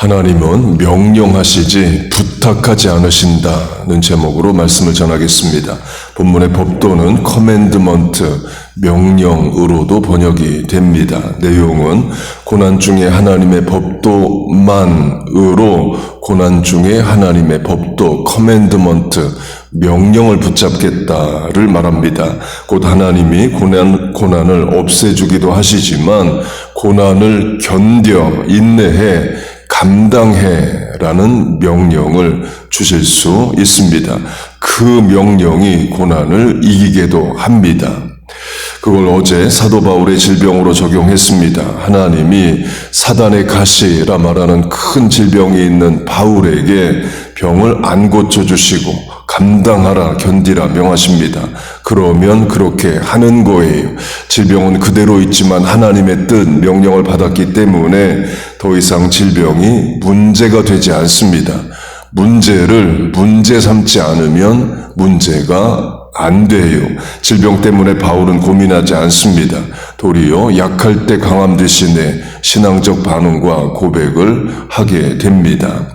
하나님은 명령하시지 부탁하지 않으신다는 제목으로 말씀을 전하겠습니다. 본문의 법도는 커맨드먼트, 명령으로도 번역이 됩니다. 내용은 고난 중에 하나님의 법도만으로 고난 중에 하나님의 법도, 커맨드먼트, 명령을 붙잡겠다를 말합니다. 곧 하나님이 고난을 없애주기도 하시지만 고난을 견뎌, 인내해, 감당해라는 명령을 주실 수 있습니다. 그 명령이 고난을 이기게도 합니다. 그걸 어제 사도 바울의 질병으로 적용했습니다. 하나님이 사단의 가시라 말하는 큰 질병이 있는 바울에게 병을 안 고쳐주시고 감당하라, 견디라 명하십니다. 그러면 그렇게 하는 거예요. 질병은 그대로 있지만 하나님의 뜻, 명령을 받았기 때문에 더 이상 질병이 문제가 되지 않습니다. 문제를 문제 삼지 않으면 문제가 안 돼요. 질병 때문에 바울은 고민하지 않습니다. 도리어 약할 때 강함 대신에 신앙적 반응과 고백을 하게 됩니다.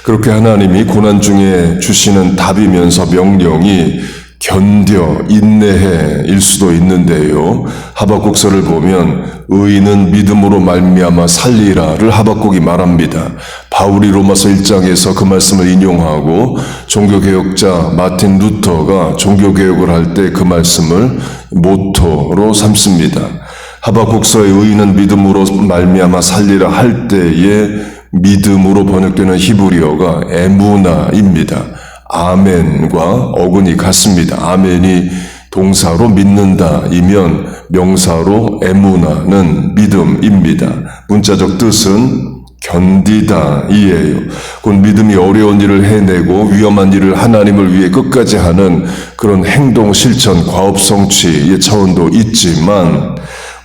그렇게 하나님이 고난 중에 주시는 답이면서 명령이 견뎌, 인내해 일 수도 있는데요. 하박국서를 보면 의인은 믿음으로 말미암아 살리라를 하박국이 말합니다. 바울이 로마서 1장에서 그 말씀을 인용하고 종교개혁자 마틴 루터가 종교개혁을 할 때 그 말씀을 모토로 삼습니다. 하박국서의 의인은 믿음으로 말미암아 살리라 할 때에 믿음으로 번역되는 히브리어가 에무나입니다. 아멘과 어근이 같습니다. 아멘이 동사로 믿는다이면 명사로 에무나는 믿음입니다. 문자적 뜻은 견디다 이에요. 곧 믿음이 어려운 일을 해내고 위험한 일을 하나님을 위해 끝까지 하는 그런 행동, 실천, 과업 성취의 차원도 있지만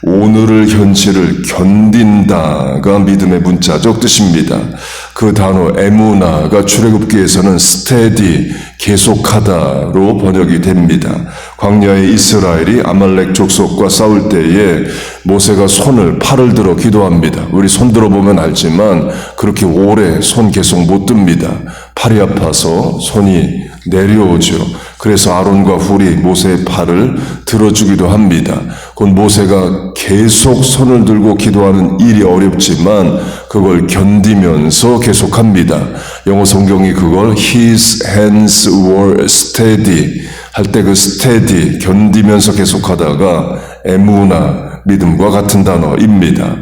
오늘의 현실을 견딘다가 믿음의 문자적 뜻입니다. 그 단어 에무나가 출애굽기에서는 스테디, 계속하다로 번역이 됩니다. 광야의 이스라엘이 아말렉 족속과 싸울 때에 모세가 팔을 들어 기도합니다. 우리 손 들어보면 알지만 그렇게 오래 손 계속 못 듭니다. 팔이 아파서 손이 내려오죠. 그래서 아론과 훌이 모세의 팔을 들어주기도 합니다. 곧 모세가 계속 손을 들고 기도하는 일이 어렵지만 그걸 견디면서 계속합니다. 영어 성경이 그걸 His hands were steady 할 때 그 steady, 견디면서 계속하다가 에무나, 믿음과 같은 단어입니다.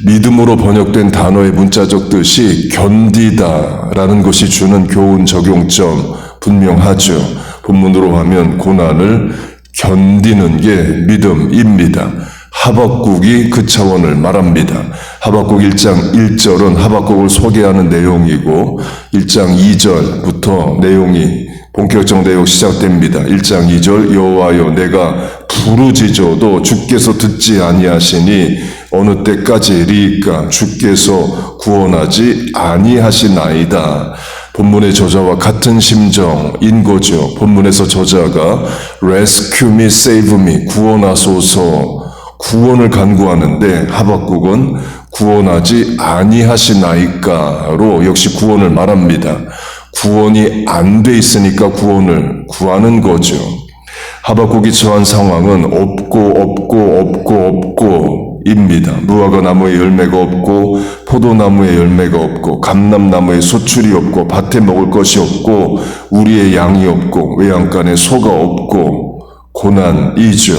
믿음으로 번역된 단어의 문자적 뜻이 견디다라는 것이 주는 교훈 적용점 분명하죠. 본문으로 하면 고난을 견디는 게 믿음입니다. 하박국이 그 차원을 말합니다. 하박국 1장 1절은 하박국을 소개하는 내용이고 1장 2절부터 내용이 본격적 내용 시작됩니다. 1장 2절 여호와여 내가 부르짖어도 주께서 듣지 아니하시니 어느 때까지리까 주께서 구원하지 아니하시나이다. 본문의 저자와 같은 심정인 거죠. 본문에서 저자가 Rescue me, save me, 구원하소서, 구원을 간구하는데 하박국은 구원하지 아니하시나이까로 역시 구원을 말합니다. 구원이 안 돼 있으니까 구원을 구하는 거죠. 하박국이 처한 상황은 없고입니다. 무화과 나무에 열매가 없고 포도나무에 열매가 없고 감람나무에 소출이 없고 밭에 먹을 것이 없고 우리의 양이 없고 외양간에 소가 없고 고난이죠.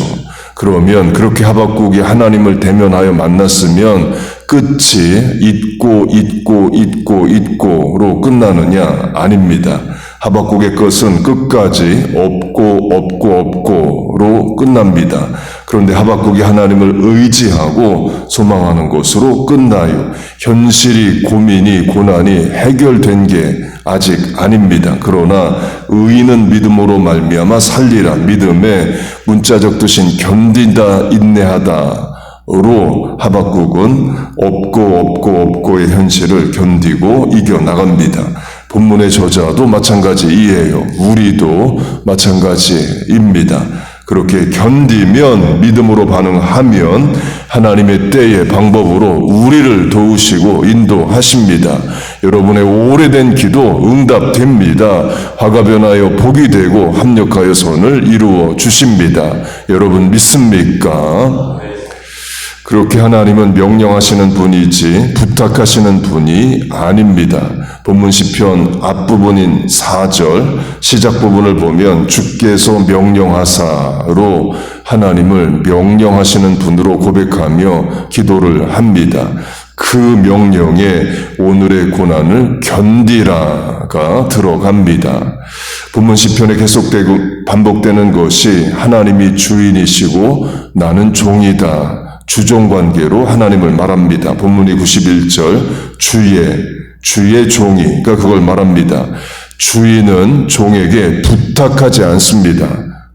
그러면 그렇게 하박국이 하나님을 대면하여 만났으면 끝이 있고로 끝나느냐? 아닙니다. 하박국의 것은 끝까지 없고로 끝납니다. 그런데 하박국이 하나님을 의지하고 소망하는 것으로 끝나요. 현실이, 고민이, 고난이 해결된 게 아직 아닙니다. 그러나 의인은 믿음으로 말미암아 살리라. 믿음의 문자적 뜻인 견딘다, 인내하다. 로 하박국은 없고의 현실을 견디고 이겨나갑니다. 본문의 저자도 마찬가지이에요. 우리도 마찬가지입니다. 그렇게 견디면, 믿음으로 반응하면 하나님의 때의 방법으로 우리를 도우시고 기도하십니다. 여러분의 오래된 기도 응답됩니다. 화가 변하여 복이 되고 합력하여 선을 이루어 주십니다. 여러분 믿습니까? 그렇게 하나님은 명령하시는 분이지 부탁하시는 분이 아닙니다. 본문 시편 앞부분인 4절 시작 부분을 보면 주께서 명령하사로 하나님을 명령하시는 분으로 고백하며 기도를 합니다. 그 명령에 오늘의 고난을 견디라가 들어갑니다. 본문 시편에 계속되고 반복되는 것이 하나님이 주인이시고 나는 종이다. 주종관계로 하나님을 말합니다. 본문이 91절 주의 종이 그러니까 그걸 말합니다. 주인은 종에게 부탁하지 않습니다.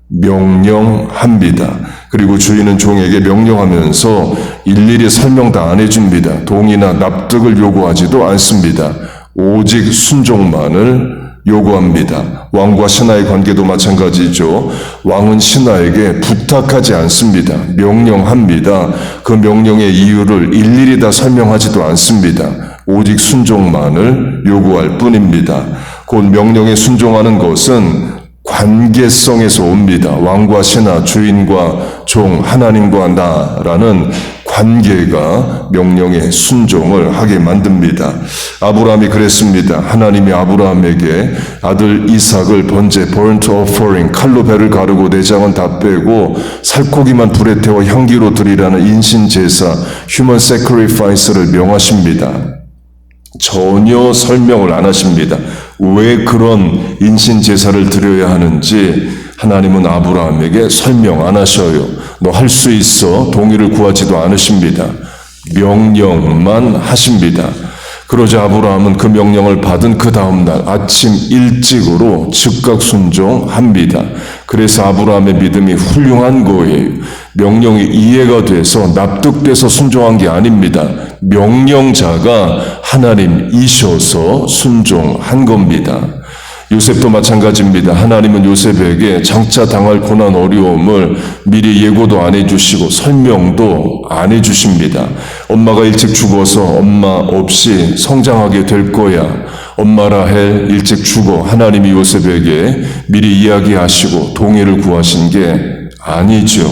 명령합니다. 그리고 주인은 종에게 명령하면서 일일이 설명 다 안 해줍니다. 동의나 납득을 요구하지도 않습니다. 오직 순종만을 요구합니다. 왕과 신하의 관계도 마찬가지죠. 왕은 신하에게 부탁하지 않습니다. 명령합니다. 그 명령의 이유를 일일이 다 설명하지도 않습니다. 오직 순종만을 요구할 뿐입니다. 곧 명령에 순종하는 것은 관계성에서 옵니다. 왕과 신하, 주인과 종, 하나님과 나라는 관계가 명령에 순종을 하게 만듭니다. 아브라함이 그랬습니다. 하나님이 아브라함에게 아들 이삭을 번제 burnt offering 칼로 배를 가르고 내장은 다 빼고 살코기만 불에 태워 향기로 드리라는 인신제사 human sacrifice를 명하십니다. 전혀 설명을 안 하십니다. 왜 그런 인신제사를 드려야 하는지 하나님은 아브라함에게 설명 안 하셔요. 너 할 수 있어. 동의를 구하지도 않으십니다. 명령만 하십니다. 그러자 아브라함은 그 명령을 받은 그 다음날 아침 일찍으로 즉각 순종합니다. 그래서 아브라함의 믿음이 훌륭한 거예요. 명령이 이해가 돼서 납득돼서 순종한 게 아닙니다. 명령자가 하나님이셔서 순종한 겁니다. 요셉도 마찬가지입니다. 하나님은 요셉에게 장차 당할 고난 어려움을 미리 예고도 안 해주시고 설명도 안 해주십니다. 엄마가 일찍 죽어서 엄마 없이 성장하게 될 거야. 엄마 라헬 일찍 죽어 하나님이 요셉에게 미리 이야기하시고 동의를 구하신 게 아니죠.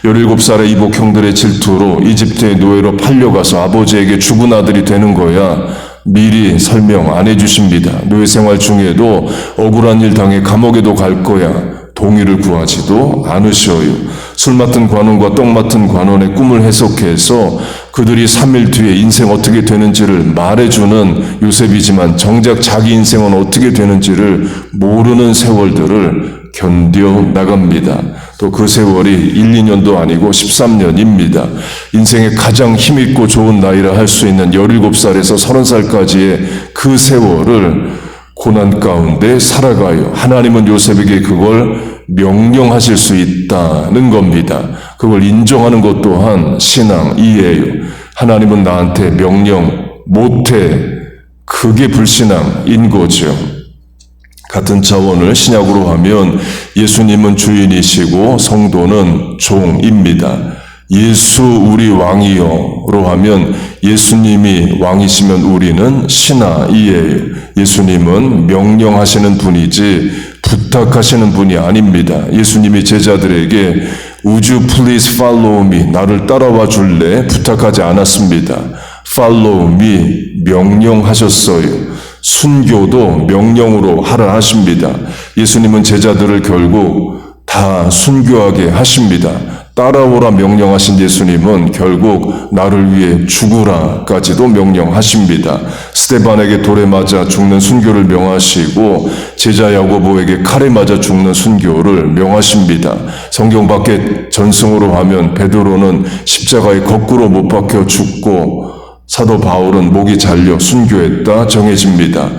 17살의 이복 형들의 질투로 이집트의 노예로 팔려가서 아버지에게 죽은 아들이 되는 거야. 미리 설명 안 해주십니다. 노예 생활 중에도 억울한 일 당해 감옥에도 갈 거야. 동의를 구하지도 않으셔요. 술 맡은 관원과 떡 맡은 관원의 꿈을 해석해서 그들이 3일 뒤에 인생 어떻게 되는지를 말해주는 요셉이지만 정작 자기 인생은 어떻게 되는지를 모르는 세월들을 견뎌 나갑니다. 또 그 세월이 1, 2년도 아니고 13년입니다. 인생의 가장 힘있고 좋은 나이라 할 수 있는 17살에서 30살까지의 그 세월을 고난 가운데 살아가요. 하나님은 요셉에게 그걸 명령하실 수 있다는 겁니다. 그걸 인정하는 것 또한 신앙이에요. 하나님은 나한테 명령 못해. 그게 불신앙인 거죠. 같은 차원을 신약으로 하면 예수님은 주인이시고 성도는 종입니다. 예수 우리 왕이여로 하면 예수님이 왕이시면 우리는 신하이에요. 예수님은 명령하시는 분이지 부탁하시는 분이 아닙니다. 예수님이 제자들에게 Would you please follow me? 나를 따라와 줄래? 부탁하지 않았습니다. Follow me 명령하셨어요. 순교도 명령으로 하라 하십니다. 예수님은 제자들을 결국 다 순교하게 하십니다. 따라오라 명령하신 예수님은 결국 나를 위해 죽으라까지도 명령하십니다. 스데반에게 돌에 맞아 죽는 순교를 명하시고 제자 야고보에게 칼에 맞아 죽는 순교를 명하십니다. 성경 밖에 전승으로 하면 베드로는 십자가에 거꾸로 못 박혀 죽고 사도 바울은 목이 잘려 순교했다 정해집니다.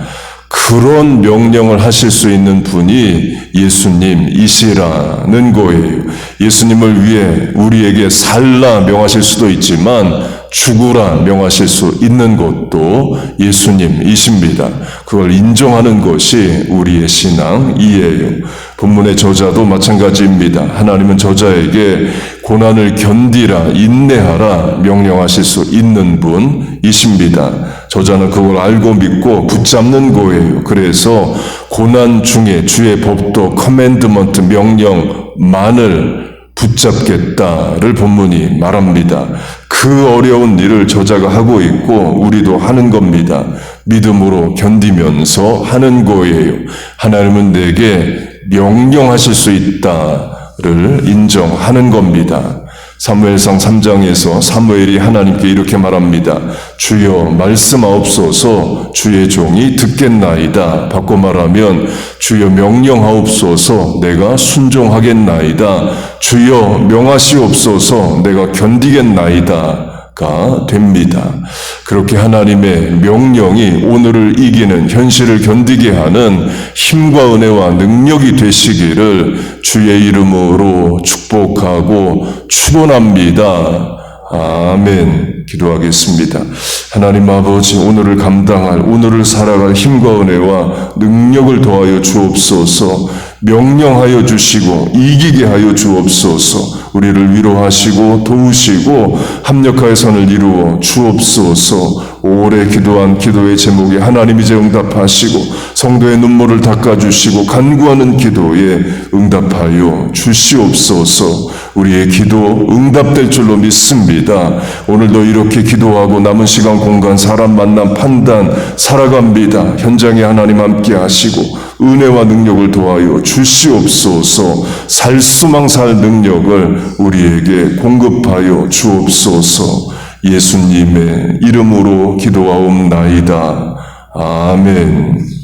그런 명령을 하실 수 있는 분이 예수님이시라는 거예요. 예수님을 위해 우리에게 살라 명하실 수도 있지만 죽으라 명하실 수 있는 것도 예수님이십니다. 그걸 인정하는 것이 우리의 신앙이에요. 본문의 저자도 마찬가지입니다. 하나님은 저자에게 고난을 견디라, 인내하라 명령하실 수 있는 분이십니다. 저자는 그걸 알고 믿고 붙잡는 거예요. 그래서 고난 중에 주의 법도 커맨드먼트 명령만을 붙잡겠다를 본문이 말합니다. 그 어려운 일을 저자가 하고 있고 우리도 하는 겁니다. 믿음으로 견디면서 하는 거예요. 하나님은 내게 명령하실 수 있다를 인정하는 겁니다. 사무엘상 3장에서 사무엘이 하나님께 이렇게 말합니다. 주여 말씀하옵소서 주의 종이 듣겠나이다. 바꿔 말하면 주여 명령하옵소서 내가 순종하겠나이다. 주여 명하시옵소서 내가 견디겠나이다. 가 됩니다. 그렇게 하나님의 명령이 오늘을 이기는 현실을 견디게 하는 힘과 은혜와 능력이 되시기를 주의 이름으로 축복하고 축원합니다. 아멘. 기도하겠습니다. 하나님 아버지, 오늘을 감당할, 오늘을 살아갈 힘과 은혜와 능력을 더하여 주옵소서. 명령하여 주시고 이기게 하여 주옵소서. 우리를 위로하시고 도우시고 합력하여 선을 이루어 주옵소서. 오래 기도한 기도의 제목에 하나님 이제 응답하시고 성도의 눈물을 닦아주시고 간구하는 기도에 응답하여 주시옵소서. 우리의 기도 응답될 줄로 믿습니다. 오늘도 이렇게 기도하고 남은 시간 공간 사람 만남 판단 살아갑니다. 현장에 하나님 함께 하시고 은혜와 능력을 도하여 주시옵소서. 살 수망 살 능력을 우리에게 공급하여 주옵소서. 예수님의 이름으로 기도하옵나이다. 아멘.